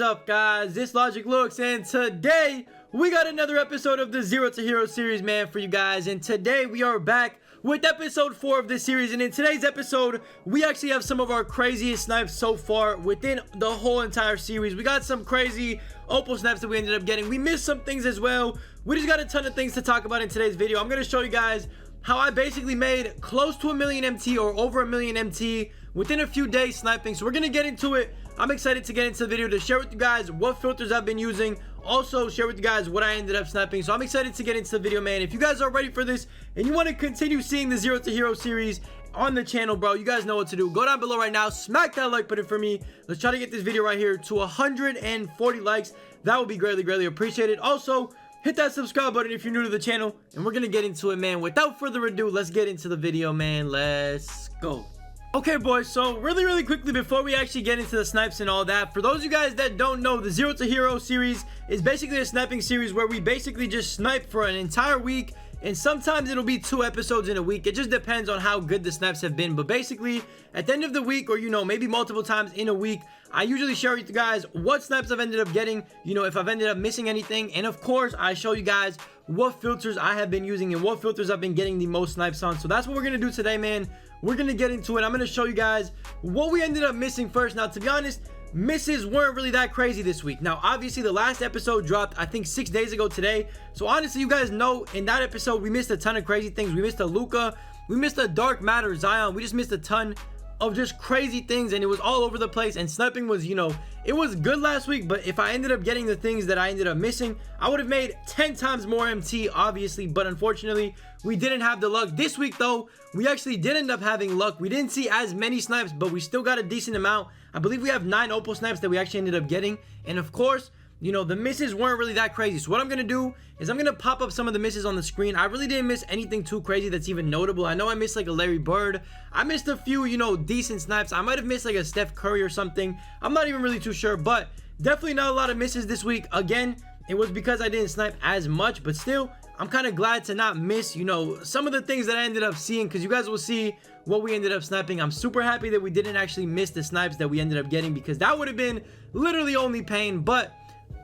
up, guys? This LogicLookss, and today we got another episode of the Zero to Hero series, man, for you guys. And today we are back with episode 4 of this series. And in today's episode, we actually have some of our craziest snipes so far within the whole entire series. We got some crazy Opal snipes that we ended up getting. We missed some things as well. We just got a ton of things to talk about in today's video. I'm going to show you guys how I basically made close to 1 million MT or over 1 million MT within a few days sniping. So we're going to get into it. I'm excited to get into the video to share with you guys what filters I've been using. Also share with you guys what I ended up sniping. So I'm excited to get into the video, man. If you guys are ready for this and you want to continue seeing the Zero to Hero series on the channel, bro, you guys know what to do. Go down below right now, smack that like button for me. Let's try to get this video right here to 140 likes. That would be greatly appreciated. Also, hit that subscribe button if you're new to the channel, and we're gonna get into it, man. Without further ado, let's get into the video, man. Let's go. Okay, boys, so really quickly before we actually get into the snipes and all that, for those of you guys that don't know, the Zero to Hero series is basically a sniping series where we basically just snipe for an entire week, and sometimes it'll be 2 episodes in a week. It just depends on how good the snipes have been. But basically, at the end of the week, or you know, maybe multiple times in a week, I usually share with you guys what snipes I've ended up getting, you know, if I've ended up missing anything. And of course, I show you guys what filters I have been using and what filters I've been getting the most snipes on. So that's what we're gonna do today, man. We're gonna get into it. I'm gonna show you guys what we ended up missing first. Now, to be honest, misses weren't really that crazy this week. Now, obviously, the last episode dropped, I think, 6 days ago today. So honestly, you guys know in that episode, we missed a ton of crazy things. We missed a Luka. We missed a Dark Matter Zion. We just missed a ton of just crazy things, and it was all over the place. And sniping was, you know, it was good last week, but if I ended up getting the things that I ended up missing, I would have made 10 times more MT, obviously. But unfortunately, we didn't have the luck. This week, though, we actually did end up having luck. We didn't see as many snipes, but we still got a decent amount. I believe we have 9 Opal snipes that we actually ended up getting. And of course, you know, the misses weren't really that crazy. So what I'm gonna do is I'm gonna pop up some of the misses on the screen. I really didn't miss anything too crazy that's even notable. I know I missed like a Larry Bird. I missed a few, you know, decent snipes. I might have missed like a Steph Curry or something. I'm not even really too sure, but definitely not a lot of misses this week. Again, it was because I didn't snipe as much, but still, I'm kind of glad to not miss, you know, some of the things that I ended up seeing, because you guys will see what we ended up sniping. I'm super happy that we didn't actually miss the snipes that we ended up getting, because that would have been literally only pain. But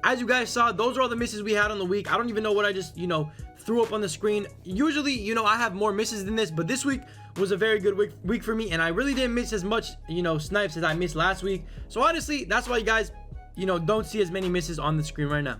as you guys saw, those are all the misses we had on the week. I don't even know what I just, you know, threw up on the screen. Usually, you know, I have more misses than this, but this week was a very good week for me, and I really didn't miss as much, you know, snipes as I missed last week. So honestly, that's why you guys, you know, don't see as many misses on the screen right now.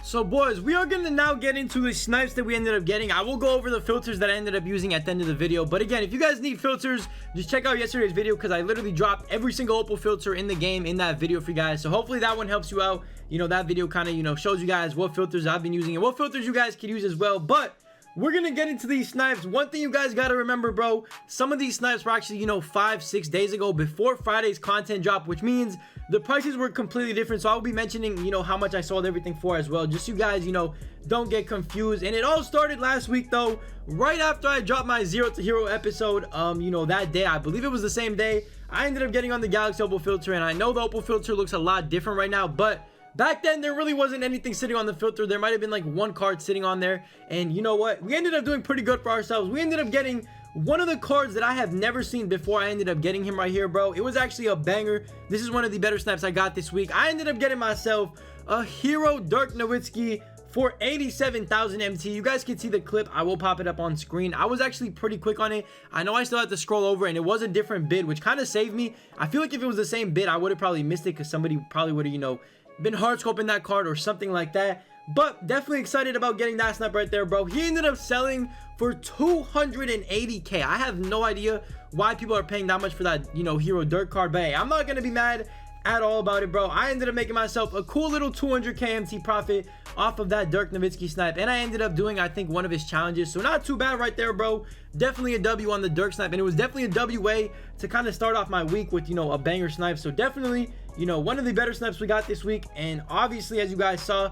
So boys, we are going to now get into the snipes that we ended up getting. I will go over the filters that I ended up using at the end of the video. But again, if you guys need filters, just check out yesterday's video, because I literally dropped every single Opal filter in the game in that video for you guys. So hopefully that one helps you out. You know, that video kind of, you know, shows you guys what filters I've been using and what filters you guys can use as well. But we're gonna get into these snipes. One thing you guys gotta remember, bro, some of these snipes were actually, you know, 5-6 days ago before Friday's content drop, which means the prices were completely different. So I'll be mentioning, you know, how much I sold everything for as well, just so you guys, you know, don't get confused. And it all started last week, though, right after I dropped my Zero to Hero episode. You know, that day, I believe it was the same day, I ended up getting on the Galaxy Opal filter. And I know the Opal filter looks a lot different right now, but back then, there really wasn't anything sitting on the filter. There might have been like 1 card sitting on there. And you know what? We ended up doing pretty good for ourselves. We ended up getting one of the cards that I have never seen before. I ended up getting him right here, bro. It was actually a banger. This is one of the better snipes I got this week. I ended up getting myself a Hero Dirk Nowitzki for 87,000 MT. You guys can see the clip. I will pop it up on screen. I was actually pretty quick on it. I know I still had to scroll over, and it was a different bid, which kind of saved me. I feel like if it was the same bid, I would have probably missed it, because somebody probably would have, you know, been hard scoping that card or something like that. But definitely excited about getting that snap right there, bro. He ended up selling for 280k. I have no idea why people are paying that much for that, you know, Hero Dirt card, but hey, I'm not gonna be mad at all about it, bro. I ended up making myself a cool little 200k MT profit off of that Dirk Nowitzki snipe, and I ended up doing, I think, one of his challenges. So not too bad right there, bro. Definitely a W on the Dirk snipe, and it was definitely a W way to kind of start off my week with, you know, a banger snipe. So definitely, you know, one of the better snipes we got this week. And obviously, as you guys saw,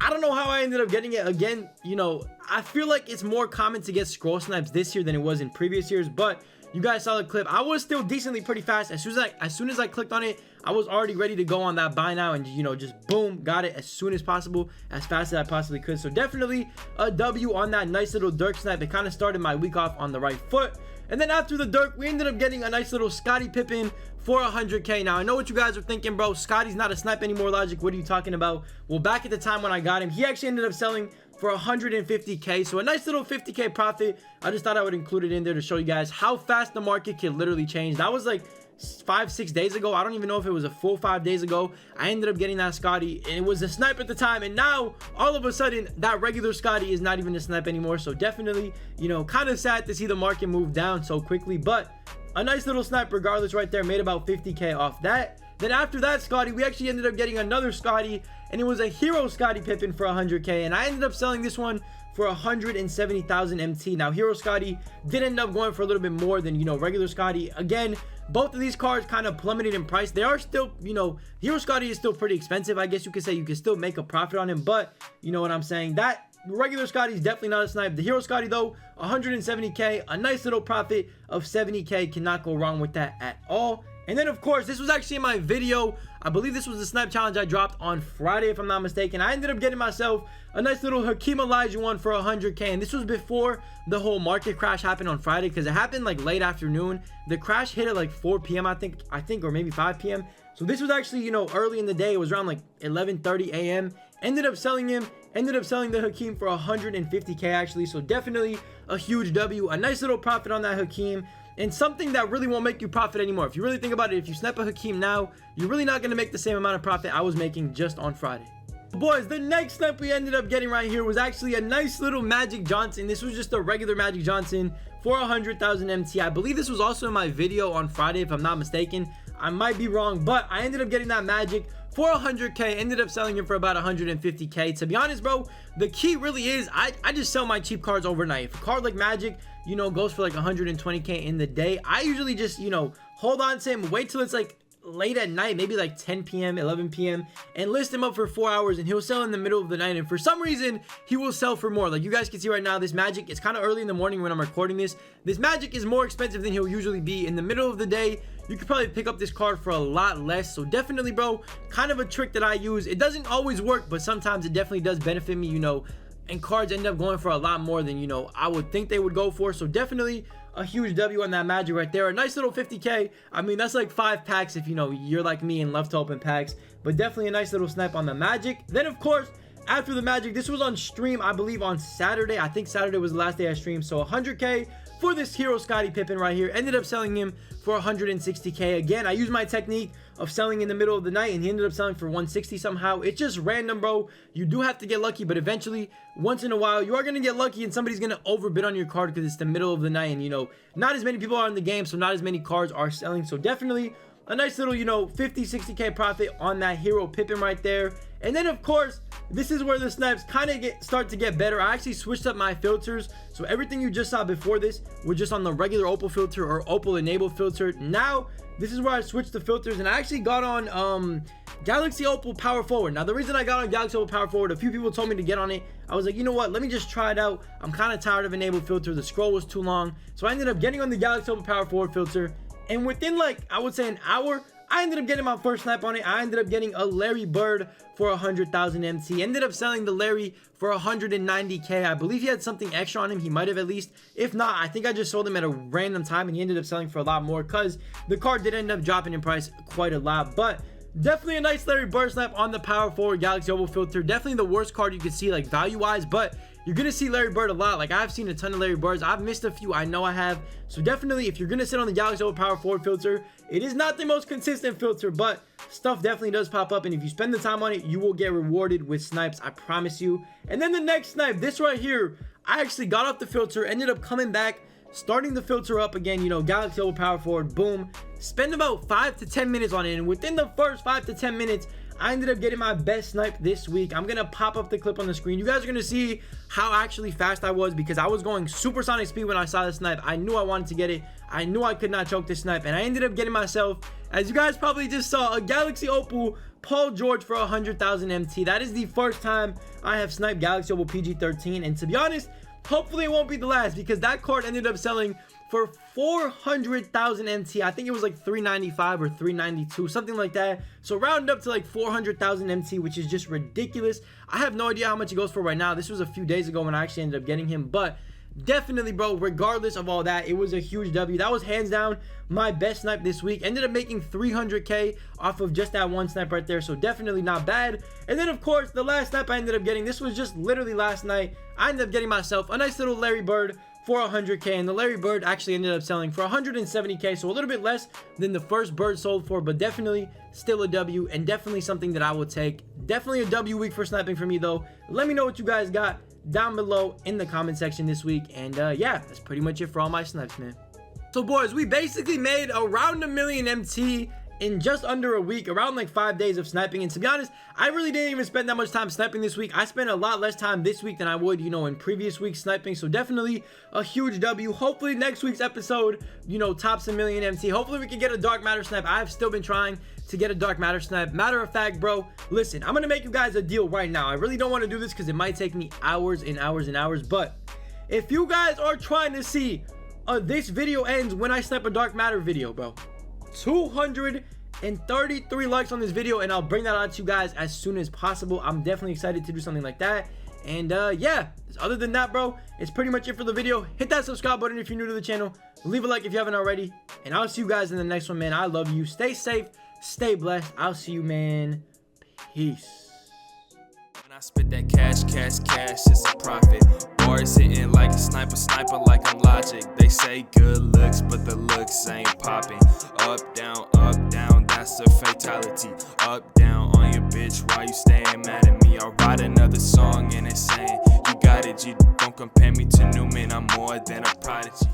I don't know how I ended up getting it. Again, you know, I feel like it's more common to get scroll snipes this year than it was in previous years, but you guys saw the clip. I was still decently pretty fast. As soon as I clicked on it, I was already ready to go on that buy now, and, you know, just boom, got it as soon as possible, as fast as I possibly could. So definitely a W on that nice little Dirk snipe. It kind of started my week off on the right foot. And then after the Dirk, we ended up getting a nice little Scottie Pippen for 100K. Now, I know what you guys are thinking, bro. Scottie's not a snipe anymore, Logic. What are you talking about? Well, back at the time when I got him, he actually ended up selling for 150K. So a nice little 50K profit. I just thought I would include it in there to show you guys how fast the market can literally change. That was like 5-6 days ago. I don't even know if it was a full 5 days ago. I ended up getting that Scottie, and it was a snipe at the time, and now all of a sudden that regular Scottie is not even a snipe anymore. So definitely, you know, kind of sad to see the market move down so quickly, but a nice little snipe regardless right there. Made about 50K off that. Then after that Scottie, we actually ended up getting another Scottie, and it was a hero Scottie Pippen for 100K, and I ended up selling this one for 170,000 MT. Now, hero Scottie did end up going for a little bit more than, you know, regular Scottie. Again, both of these cards kind of plummeted in price. They are still, you know, hero Scottie is still pretty expensive. I guess you could say you can still make a profit on him, but you know what I'm saying. That regular Scottie is definitely not a snipe. The hero Scottie though, 170K, a nice little profit of 70K. Cannot go wrong with that at all. And then of course, this was actually in my video. I believe this was the snipe challenge I dropped on Friday, if I'm not mistaken. I ended up getting myself a nice little Hakeem Olajuwon for 100K, and this was before the whole market crash happened on Friday, because it happened like late afternoon. The crash hit at like 4 p.m. I think, or maybe 5 p.m. So this was actually, you know, early in the day. It was around like 11:30 a.m. Ended up selling the Hakeem for 150K actually. So definitely a huge W, a nice little profit on that Hakeem. And something that really won't make you profit anymore. If you really think about it, if you snipe a Hakeem now, you're really not going to make the same amount of profit I was making just on Friday. Boys, the next snipe we ended up getting right here was actually a nice little Magic Johnson. This was just a regular Magic Johnson for 100,000 MT. I believe this was also in my video on Friday, if I'm not mistaken. I might be wrong, but I ended up getting that Magic for 100K. Ended up selling him for about 150K. To be honest, bro, the key really is I just sell my cheap cards overnight. If a card like Magic, you know, goes for like 120K in the day, I usually just, you know, hold on to him, wait till it's like late at night, maybe like 10 p.m 11 p.m, and list him up for 4 hours, and he'll sell in the middle of the night. And for some reason he will sell for more. Like you guys can see right now, this Magic, it's kind of early in the morning when I'm recording this. This Magic is more expensive than he'll usually be. In the middle of the day, you could probably pick up this card for a lot less. So definitely, bro, kind of a trick that I use. It doesn't always work, but sometimes it definitely does benefit me, you know, and cards end up going for a lot more than, you know, I would think they would go for. So definitely a huge W on that Magic right there. A nice little 50K. I mean, that's like 5 packs if, you know, you're like me and love to open packs. But definitely a nice little snipe on the Magic. Then of course, after the Magic, this was on stream, I believe on Saturday. I think Saturday was the last day I streamed. So 100K for this hero Scottie Pippen right here. Ended up selling him for 160K. Again, I used my technique of selling in the middle of the night, and he ended up selling for 160 somehow. It's just random, bro. You do have to get lucky, but eventually, once in a while, you are going to get lucky, and somebody's going to overbid on your card because it's the middle of the night, and, you know, not as many people are in the game, so not as many cards are selling. So definitely a nice little, you know, 50-60K profit on that hero Pippen right there. And then of course, this is where the snipes kind of start to get better. I actually switched up my filters, so everything you just saw before this was just on the regular Opal filter or Opal enabled filter. Now this is where I switched the filters, and I actually got on Galaxy Opal Power Forward. Now the reason I got on Galaxy Opal Power Forward, a few people told me to get on it. I was like, you know what, let me just try it out. I'm kind of tired of enabled filter. The scroll was too long, so I ended up getting on the Galaxy Opal Power Forward filter, and within like, I would say an hour, I ended up getting my first snipe on it. I ended up getting a Larry Bird for 100,000 MT. Ended up selling the Larry for 190K. I believe he had something extra on him. He might have at least. If not, I think I just sold him at a random time, and he ended up selling for a lot more because the card did end up dropping in price quite a lot. But definitely a nice Larry Bird snipe on the Power Forward Galaxy Opal filter. Definitely the worst card you could see, like value-wise, but you're gonna see Larry Bird a lot. Like, I've seen a ton of Larry Birds. I've missed a few, I know I have. So definitely, if you're gonna sit on the Galaxy Opal Power Forward filter, it is not the most consistent filter, but stuff definitely does pop up, and if you spend the time on it, you will get rewarded with snipes, I promise you. And then the next snipe, this right here, I actually got off the filter, ended up coming back, starting the filter up again, you know, Galaxy Opal Power Forward, boom. Spend about 5 to 10 minutes on it, and within the first 5 to 10 minutes, I ended up getting my best snipe this week. I'm gonna pop up the clip on the screen. You guys are gonna see how actually fast I was, because I was going supersonic speed when I saw the snipe. I knew I wanted to get it. I knew I could not choke this snipe, and I ended up getting myself, as you guys probably just saw, a Galaxy Opal Paul George for 100,000 MT. That is the first time I have sniped Galaxy Opal PG-13, and to be honest, hopefully it won't be the last, because that card ended up selling for 400,000 MT. I think it was like 395 or 392, something like that. So round up to like 400,000 MT, which is just ridiculous. I have no idea how much it goes for right now. This was a few days ago when I actually ended up getting him, but definitely, bro, regardless of all that, it was a huge W. That was hands down my best snipe this week. Ended up making 300k off of just that one snipe right there, so definitely not bad. And then of course the last snipe I ended up getting, this was just literally last night, I ended up getting myself a nice little Larry Bird for 100k, and the Larry Bird actually ended up selling for 170k, so a little bit less than the first bird sold for, but definitely still a W, and definitely something that I will take. Definitely a W week for sniping for me though. Let me know what you guys got down below in the comment section this week, and yeah, that's pretty much it for all my snipes, man. So boys, we basically made around 1 million MT in just under a week, around like 5 days of sniping. And to be honest, I really didn't even spend that much time sniping this week. I spent a lot less time this week than I would, you know, in previous weeks sniping. So definitely a huge W. Hopefully next week's episode, you know, tops 1 million MT. Hopefully we can get a dark matter snipe. I've still been trying to get a dark matter snipe. Matter of fact, bro, listen, I'm gonna make you guys a deal right now. I really don't want to do this because it might take me hours and hours and hours, but if you guys are trying to see this video ends when I snipe a dark matter video, bro, 233 likes on this video, and I'll bring that out to you guys as soon as possible. I'm definitely excited to do something like that. And yeah, other than that, bro, it's pretty much it for the video. Hit that subscribe button if you're new to the channel. Leave a like if you haven't already, and I'll see you guys in the next one, man. I love you. Stay safe, stay blessed. I'll see you, man. Peace. When I spit that cash, it's a profit. Bars hitting like a sniper like I'm Logic. They say good looks, but the looks ain't popping. Up, down, that's a fatality. Up, down on your bitch, why you staying mad at me? I'll write another song and it's saying, you got it, G. Don't compare me to Newman, I'm more than a prodigy.